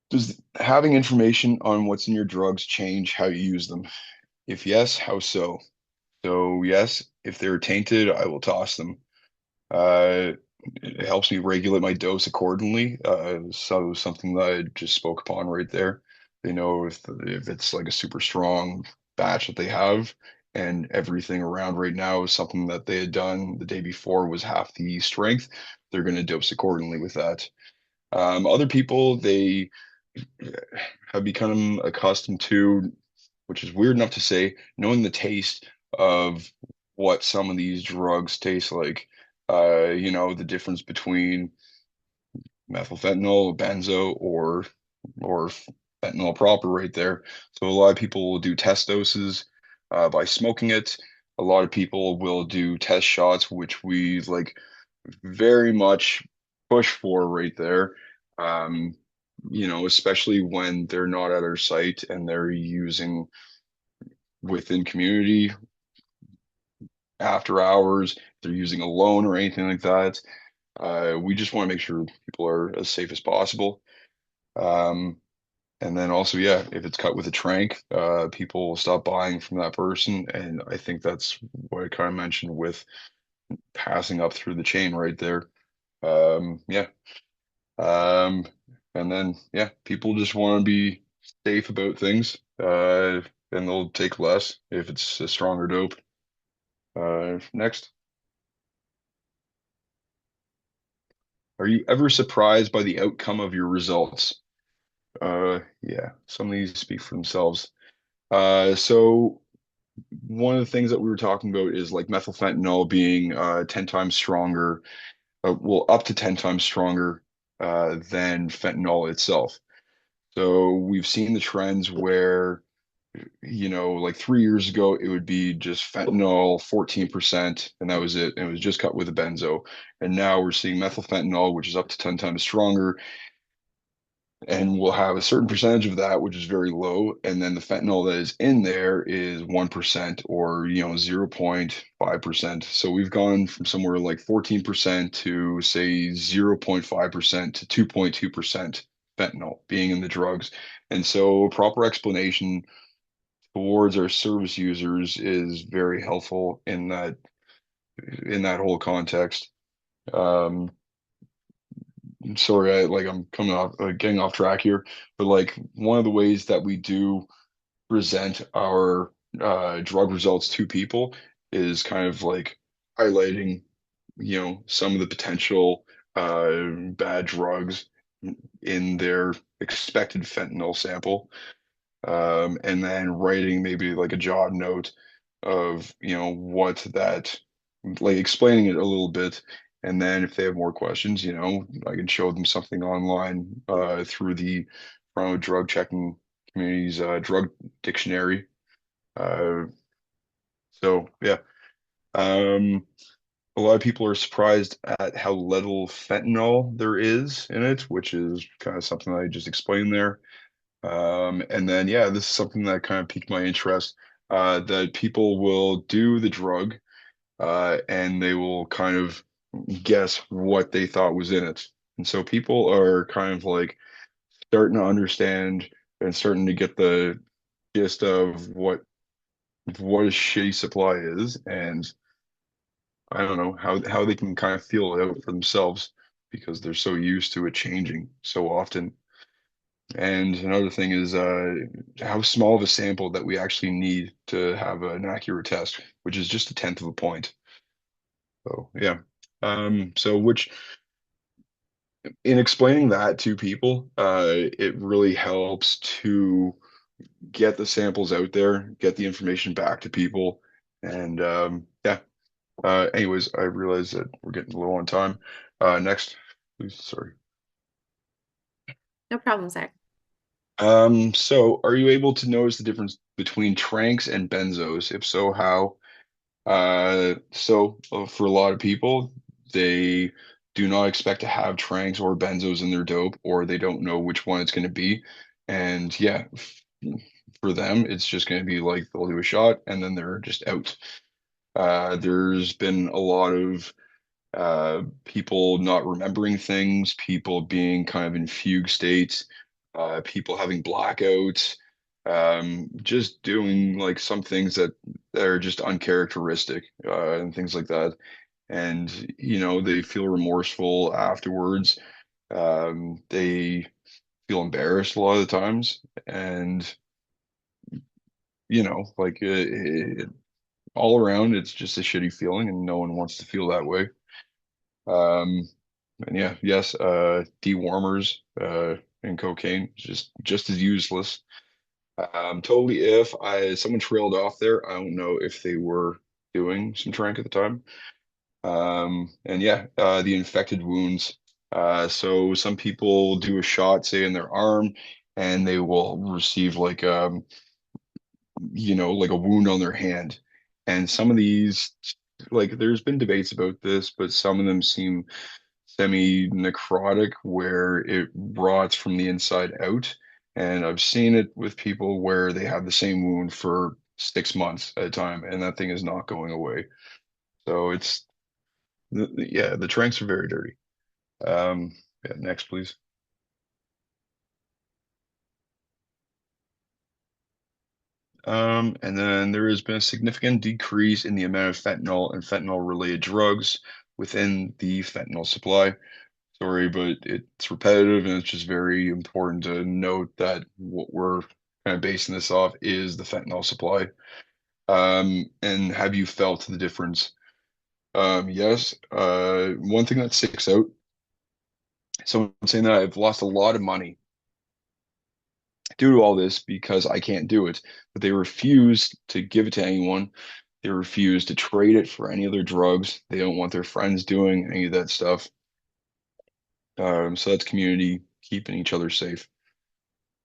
does having information on what's in your drugs change how you use them? If yes, how so? So yes, if they're tainted, I will toss them. Uh, it helps me regulate my dose accordingly. So something that I just spoke upon right there. They know if it's like a super strong batch that they have, and everything around right now is something that they had done the day before was half the strength. They're going to dose accordingly with that. Other people, they have become accustomed to, which is weird enough to say, knowing the taste of what some of these drugs taste like. The difference between methylfentanyl, benzo, or fentanyl proper right there. So a lot of people will do test doses by smoking it. A lot of people will do test shots, which we like very much push for right there. Um, especially when they're not at our site and they're using within community after hours, if they're using a loan or anything like that. We just want to make sure people are as safe as possible. Um, and then also, yeah, if it's cut with a trank, people will stop buying from that person. And I think that's what I kind of mentioned with passing up through the chain right there. Yeah. Um, and then, yeah, people just want to be safe about things. And they'll take less if it's a stronger dope. Next. Are you ever surprised by the outcome of your results? Yeah, some of these speak for themselves. So one of the things that we were talking about is like methylfentanyl being 10 times stronger, well, up to 10 times stronger than fentanyl itself. So we've seen the trends where, like 3 years ago, it would be just fentanyl 14%, and that was it. And it was just cut with a benzo. And now we're seeing methylfentanyl, which is up to 10 times stronger, and we'll have a certain percentage of that which is very low, and then the fentanyl that is in there is 1% or 0.5%. So we've gone from somewhere like 14% to say 0.5% to 2.2% fentanyl being in the drugs. And so proper explanation towards our service users is very helpful in that whole context. um Sorry, I'm coming off, getting off track here, but like one of the ways that we do present our drug results to people is kind of like highlighting, some of the potential bad drugs in their expected fentanyl sample, and then writing maybe like a job note of, what that, like explaining it a little bit. And then if they have more questions, I can show them something online through the Toronto Drug Checking Community's drug dictionary. Uh, so yeah, um, a lot of people are surprised at how little fentanyl there is in it, which is kind of something I just explained there. And then, yeah, this is something that kind of piqued my interest, that people will do the drug, and they will kind of guess what they thought was in it. And so people are kind of like starting to understand and starting to get the gist of what a shitty supply is. And I don't know how they can kind of feel it out for themselves because they're so used to it changing so often. And another thing is how small of a sample that we actually need to have an accurate test, which is just a tenth of a point. So yeah. So which in explaining that to people, it really helps to get the samples out there, get the information back to people, and yeah. Anyways, I realize that we're getting low on time. Next, please. Sorry. No problem, Zach. So are you able to notice the difference between tranks and benzos? If so, how? For a lot of people, they do not expect to have tranks or benzos in their dope, or they don't know which one it's going to be. And yeah, for them, it's just going to be like they'll do a shot and then they're just out. There's been a lot of people not remembering things, people being kind of in fugue states, people having blackouts, just doing like some things that are just uncharacteristic, and things like that. And, they feel remorseful afterwards. They feel embarrassed a lot of the times. And, all around, it's just a shitty feeling, and no one wants to feel that way. Um, And yeah, yes, dewormers and cocaine is just as useless. Totally. If someone trailed off there, I don't know if they were doing some trank at the time. And yeah, the infected wounds. So some people do a shot, say in their arm, and they will receive like a wound on their hand. And some of these, like, there's been debates about this, but some of them seem semi-necrotic where it rots from the inside out. And I've seen it with people where they have the same wound for 6 months at a time, and that thing is not going away. So yeah, the tranks are very dirty. Um, yeah, next, please. And then there has been a significant decrease in the amount of fentanyl and fentanyl-related drugs within the fentanyl supply. Sorry, but it's repetitive and it's just very important to note that what we're kind of basing this off is the fentanyl supply. And have you felt the difference? Yes. One thing that sticks out, someone saying that I've lost a lot of money due to all this because I can't do it, but they refuse to give it to anyone. They refuse to trade it for any other drugs. They don't want their friends doing any of that stuff. So that's community keeping each other safe.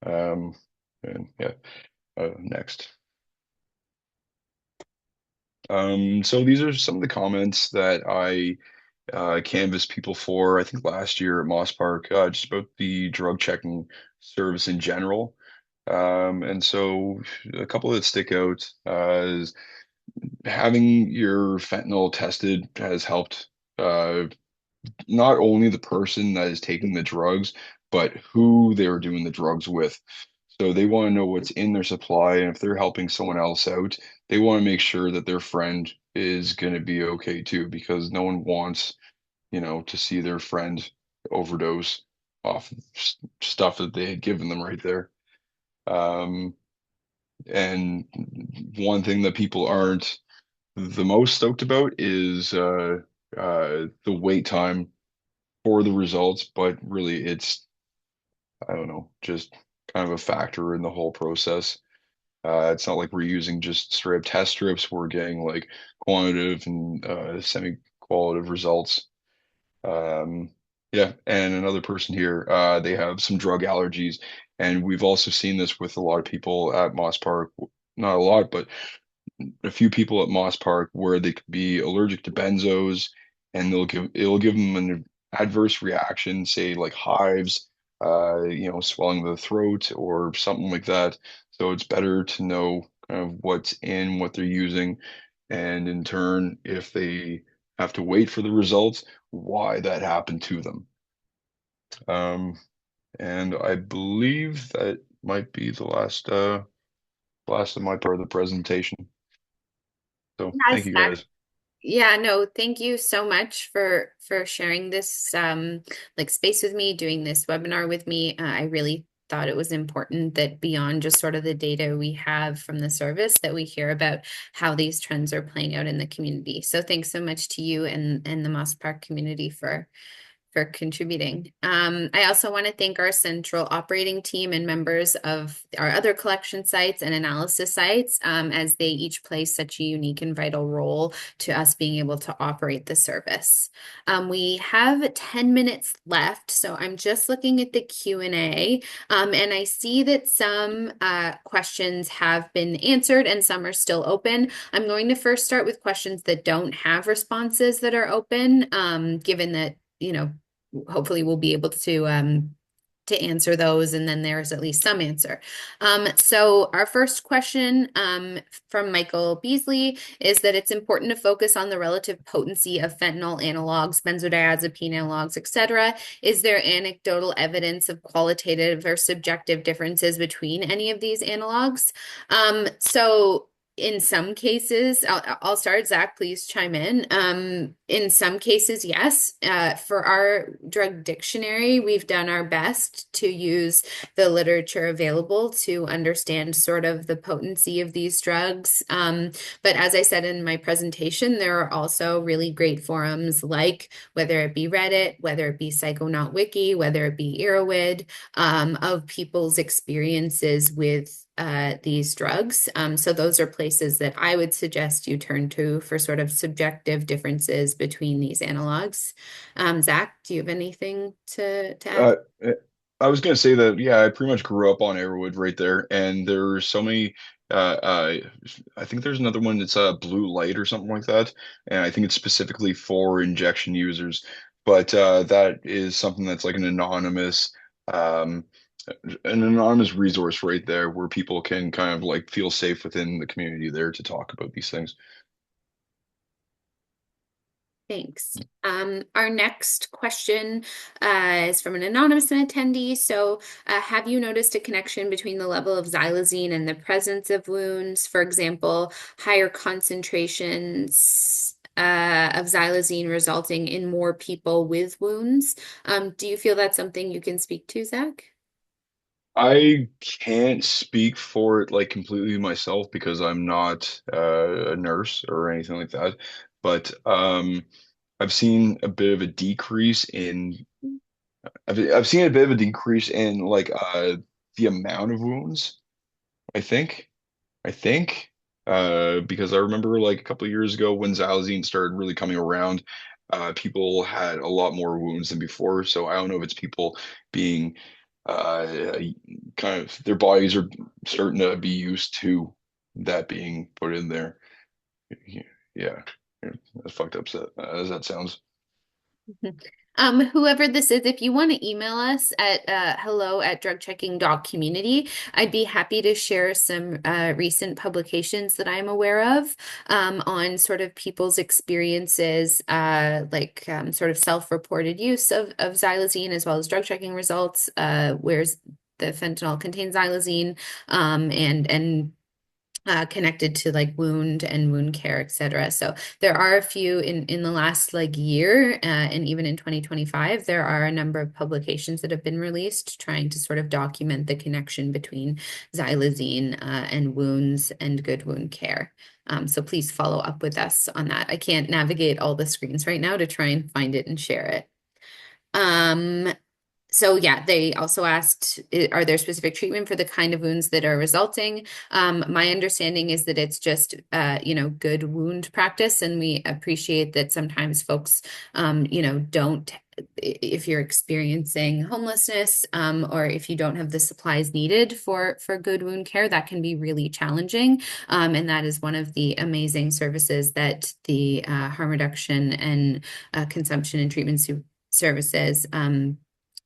Um, and yeah. Next. So these are some of the comments that I canvassed people for, I think last year at Moss Park, just about the drug checking service in general. And so a couple that stick out is having your fentanyl tested has helped not only the person that is taking the drugs, but who they're doing the drugs with. So they want to know what's in their supply, and if they're helping someone else out, they want to make sure that their friend is going to be okay too, because no one wants, to see their friend overdose off of stuff that they had given them right there. Um, and one thing that people aren't the most stoked about is the wait time for the results, but really I don't know, just kind of a factor in the whole process. It's not like we're using just straight up test strips. We're getting like quantitative and semi-qualitative results. Um, yeah, and another person here, they have some drug allergies, and we've also seen this with a lot of people at Moss Park. Not a lot, but a few people at Moss Park where they could be allergic to benzos, and it'll give them an adverse reaction, say like hives, swelling of the throat or something like that. So it's better to know kind of what's in what they're using, and in turn, if they have to wait for the results, why that happened to them. Um, and I believe that might be the last of my part of the presentation. So thank Yes, you Zach. guys. Yeah, no, thank you so much for sharing this like space with me, doing this webinar with me. I really thought it was important that beyond just sort of the data we have from the service, that we hear about how these trends are playing out in the community. So thanks so much to you and the Moss Park community for contributing. I also want to thank our central operating team and members of our other collection sites and analysis sites, as they each play such a unique and vital role to us being able to operate the service. We have 10 minutes left, so I'm just looking at the Q&A, and I see that some questions have been answered and some are still open. I'm going to first start with questions that don't have responses that are open, given that, hopefully we'll be able to answer those, and then there's at least some answer. So our first question from Michael Beasley is that it's important to focus on the relative potency of fentanyl analogs, benzodiazepine analogs, etc. Is there anecdotal evidence of qualitative or subjective differences between any of these analogs? So in some cases, I'll start. Zach, please chime in. In some cases, yes. For our drug dictionary, we've done our best to use the literature available to understand sort of the potency of these drugs. But as I said in my presentation, there are also really great forums, like whether it be Reddit, whether it be Psychonaut Wiki, whether it be Erowid, of people's experiences with these drugs. So those are places that I would suggest you turn to for sort of subjective differences between these analogs. Zach, do you have anything to add? Uh, I was gonna say that, yeah, I pretty much grew up on Arrowwood right there, and there's so many. Uh, uh, I think there's another one that's blue light or something like that, and I think it's specifically for injection users. But that is something that's like um, an anonymous resource right there where people can kind of like feel safe within the community there to talk about these things. Thanks. Our next question is from an anonymous attendee. So, have you noticed a connection between the level of xylazine and the presence of wounds? For example, higher concentrations of xylazine resulting in more people with wounds. Do you feel that's something you can speak to, Zach? I can't speak for it like completely myself because I'm not a nurse or anything like that. But I've seen a bit of a decrease in I've seen a bit of a decrease in like the amount of wounds, I think. I think because I remember like a couple of years ago when Xylazine started really coming around, people had a lot more wounds than before. So I don't know if it's people being uh, kind of their bodies are starting to be used to that being put in there. Yeah, as fucked up as that sounds. Whoever this is, if you want to email us at hello@drugchecking.community, I'd be happy to share some recent publications that I'm aware of on sort of people's experiences, like sort of self-reported use of xylazine, as well as drug checking results, where the fentanyl contains xylazine, and connected to like wound and wound care, et cetera. So there are a few in the last like year, and even in 2025, there are a number of publications that have been released trying to sort of document the connection between xylazine and wounds and good wound care. So please follow up with us on that. I can't navigate all the screens right now to try and find it and share it. Um, so yeah, they also asked, are there specific treatment for the kind of wounds that are resulting? My understanding is that it's just, good wound practice, and we appreciate that sometimes folks, don't. If you're experiencing homelessness, or if you don't have the supplies needed for good wound care, that can be really challenging. And that is one of the amazing services that the harm reduction and consumption and treatment services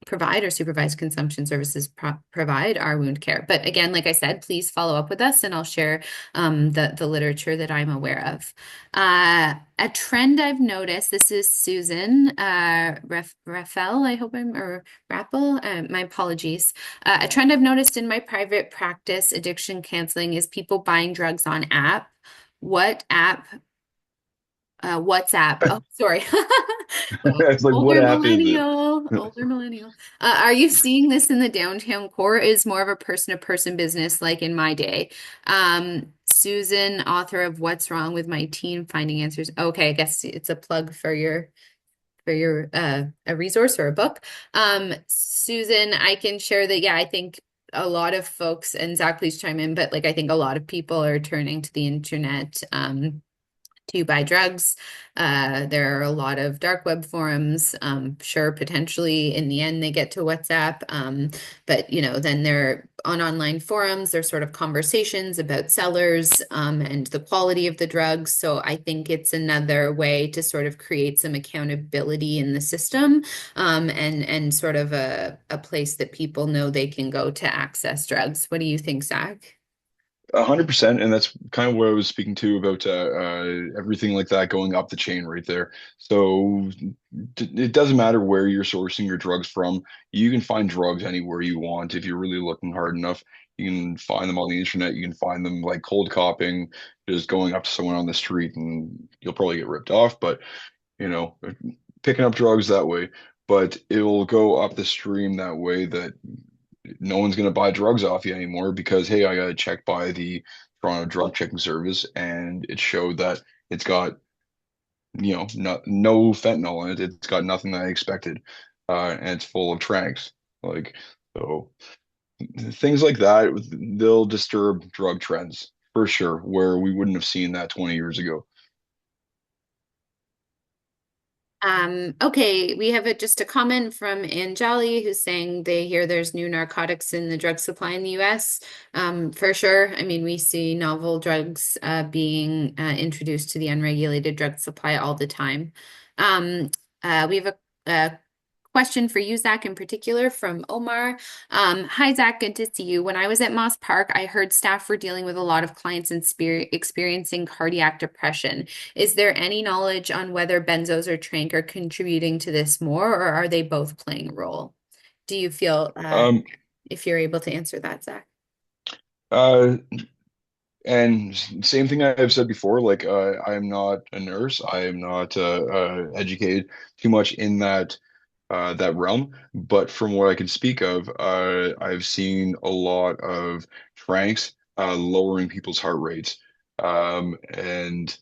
provide, or supervised consumption services provide our wound care. But again, like I said, please follow up with us and I'll share the literature that I'm aware of. A trend I've noticed, this is Susan Raffel, I hope I'm, or Rappel, my apologies. A trend I've noticed in my private practice addiction counseling is people buying drugs on app. What app WhatsApp. Oh, sorry. It's like, what Older app is it? millennial, older millennial. Are you seeing this in the downtown core? Is more of a person-to-person business like in my day? Susan, author of What's Wrong with My Teen, Finding Answers. Okay, I guess it's a plug for your a resource or a book. Susan, I can share that. Yeah, I think a lot of folks, and Zach, please chime in, but like I think a lot of people are turning to the internet. To buy drugs. There are a lot of dark web forums. Sure, potentially in the end they get to WhatsApp. But then they're on online forums, there's sort of conversations about sellers and the quality of the drugs. So I think it's another way to sort of create some accountability in the system and sort of a place that people know they can go to access drugs. What do you think, Zach? 100%, and that's kind of what I was speaking to about everything like that going up the chain right there. So it doesn't matter where you're sourcing your drugs from. You can find drugs anywhere you want if you're really looking hard enough. You can find them on the internet. You can find them like cold copying, just going up to someone on the street, and you'll probably get ripped off. But you know, picking up drugs that way. But it will go up the stream that way that no one's going to buy drugs off you anymore because hey, I got a check by the Toronto Drug Checking Service and it showed that it's got no fentanyl in it. It's got nothing that I expected, and it's full of tranks. Like so, things like that they'll disturb drug trends for sure, where we wouldn't have seen that 20 years ago. Okay, we have just a comment from Anjali who's saying they hear there's new narcotics in the drug supply in the US. For sure. I mean, we see novel drugs being introduced to the unregulated drug supply all the time. We have a question for you, Zach, in particular from Omar. Hi, Zach. Good to see you. When I was at Moss Park, I heard staff were dealing with a lot of clients and experiencing cardiac depression. Is there any knowledge on whether benzos or trank are contributing to this more, or are they both playing a role? Do you feel Um, if you're able to answer that, Zach? uh, and same thing I've said before, like I am not a nurse. I am not educated too much in that realm. But from what I can speak of, I've seen a lot of tranks lowering people's heart rates. And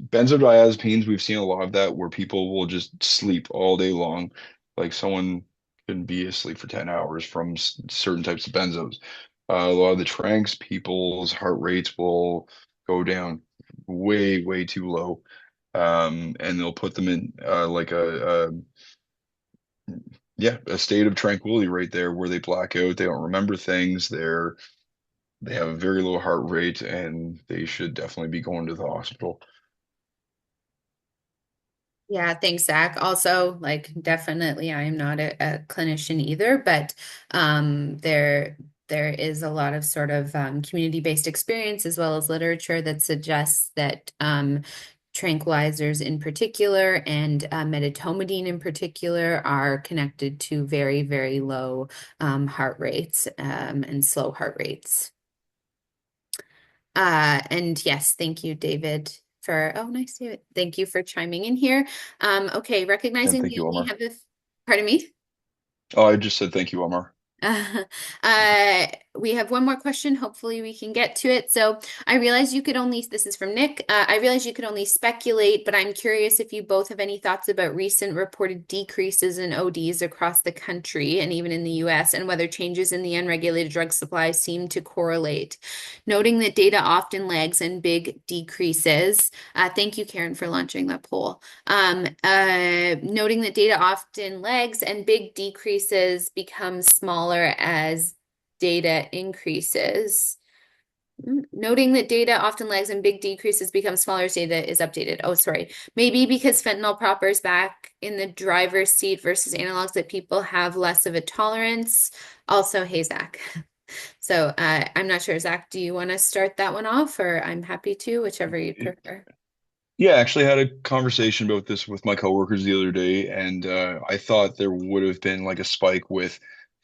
benzodiazepines, we've seen a lot of that where people will just sleep all day long. Like someone can be asleep for 10 hours from certain types of benzos. A lot of the tranks, people's heart rates will go down way, way too low. And they'll put them in like a state of tranquility right there where they black out, they don't remember things, they have a very low heart rate, and they should definitely be going to the hospital. Yeah, thanks, Zach. Also, like, definitely, I am not a clinician either, but there is a lot of sort of community-based experience as well as literature that suggests that tranquilizers in particular and medetomidine in particular are connected to very, very low heart rates and slow heart rates. And yes, thank you, David, oh, nice, David. Thank you for chiming in here. Okay, And recognizing thank we you, only Omar. have pardon me? Oh, I just said thank you, Omar. Uh, we have one more question. Hopefully, we can get to it. So, I realize you could only, this is from Nick. I realize you could only speculate, but I'm curious if you both have any thoughts about recent reported decreases in ODs across the country and even in the US, and whether changes in the unregulated drug supply seem to correlate. Noting that data often lags and big decreases. Thank you, Karen, for launching that poll. Noting that data often lags and big decreases become smaller as data increases. Noting that data often lags and big decreases become smaller as data is updated. Oh, sorry. Maybe because fentanyl proper is back in the driver's seat versus analogs that people have less of a tolerance. Also, hey, Zach. So I'm not sure, Zach, do you want to start that one off, or I'm happy to, whichever you prefer. Yeah, I actually had a conversation about this with my coworkers the other day, and I thought there would have been like a spike with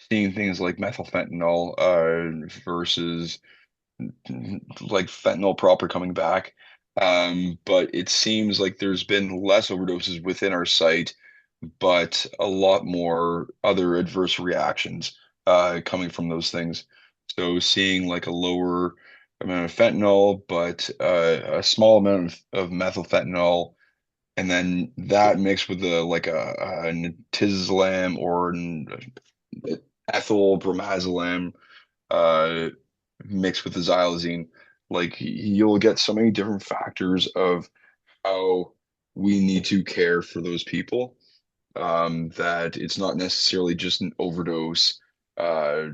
seeing things like methylfentanyl versus like fentanyl proper coming back. But it seems like there's been less overdoses within our site, but a lot more other adverse reactions coming from those things. So seeing like a lower amount of fentanyl, but a small amount of methylfentanyl, and then that mixed with a nitizolam or an ethyl bromazole uh, mixed with the xylazine. Like you'll get so many different factors of how we need to care for those people, that it's not necessarily just an overdose uh,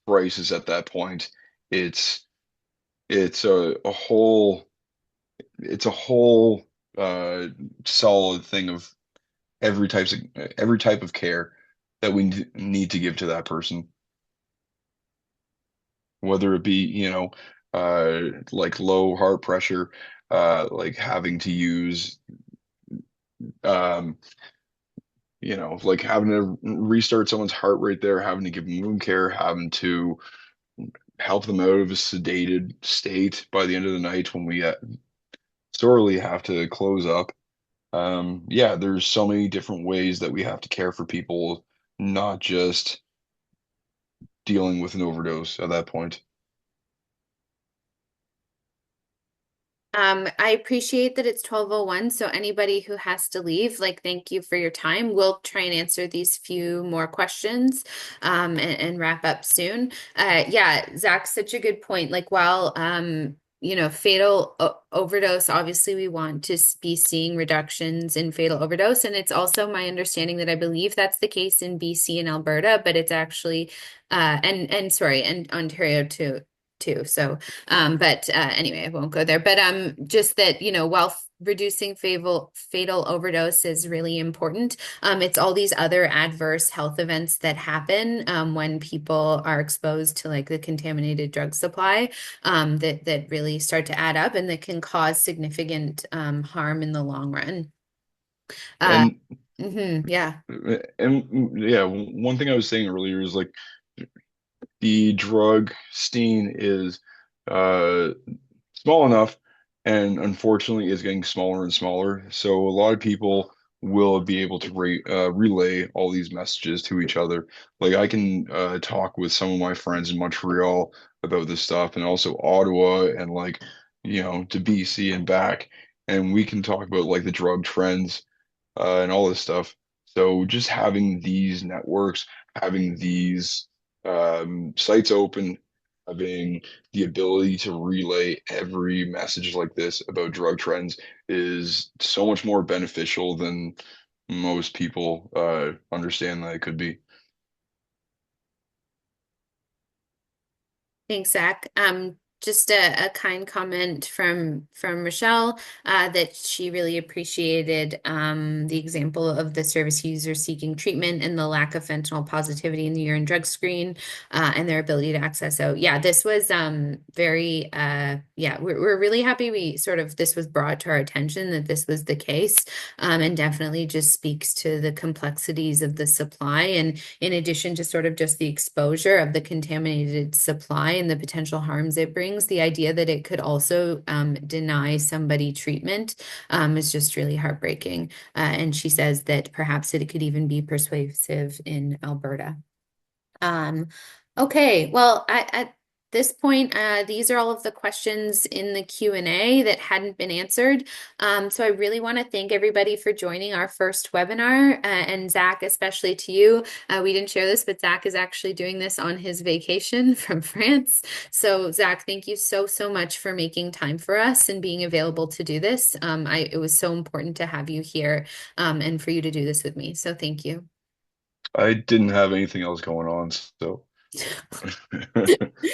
crisis at that point. It's it's a whole it's a whole uh, solid thing of every type of care that we need to give to that person, whether it be, like low heart pressure, like having to use, um, like having to restart someone's heart rate there, having to give them wound care, having to help them out of a sedated state by the end of the night when we sorely have to close up. Yeah, there's so many different ways that we have to care for people, not just dealing with an overdose at that point. I appreciate that it's 12:01, so anybody who has to leave, like, thank you for your time. We'll try and answer these few more questions, and wrap up soon. Yeah, Zach's such a good point. Like, while, fatal overdose, obviously we want to be seeing reductions in fatal overdose, and it's also my understanding that I believe that's the case in BC and Alberta, but it's actually, and sorry, and Ontario too. So but anyway, I won't go there. But just that, while reducing fatal overdose is really important, it's all these other adverse health events that happen when people are exposed to like the contaminated drug supply, that really start to add up and that can cause significant harm in the long run. Uh, And yeah. and yeah, one thing I was saying earlier is like the drug scene is uh small enough, and unfortunately is getting smaller and smaller. So a lot of people will be able to relay all these messages to each other. Like I can talk with some of my friends in Montreal about this stuff, and also Ottawa, and like to BC and back, and we can talk about like the drug trends and all this stuff. So just having these networks, having these sites open, having the ability to relay every message like this about drug trends is so much more beneficial than most people understand that it could be. Thanks, Zach. Just a kind comment from Michelle, that she really appreciated the example of the service user seeking treatment and the lack of fentanyl positivity in the urine drug screen, and their ability to access. So yeah, this was very yeah, we're really happy we sort of this was brought to our attention that this was the case, and definitely just speaks to the complexities of the supply. And in addition to sort of just the exposure of the contaminated supply and the potential harms it brings, the idea that it could also deny somebody treatment is just really heartbreaking. And she says that perhaps it could even be persuasive in Alberta. Um, okay, well, at this point, these are all of the questions in the Q&A that hadn't been answered. So I really want to thank everybody for joining our first webinar, and Zach, especially to you. We didn't share this, but Zach is actually doing this on his vacation from France. So Zach, thank you so much for making time for us and being available to do this. It was so important to have you here, and for you to do this with me. So thank you. I didn't have anything else going on, so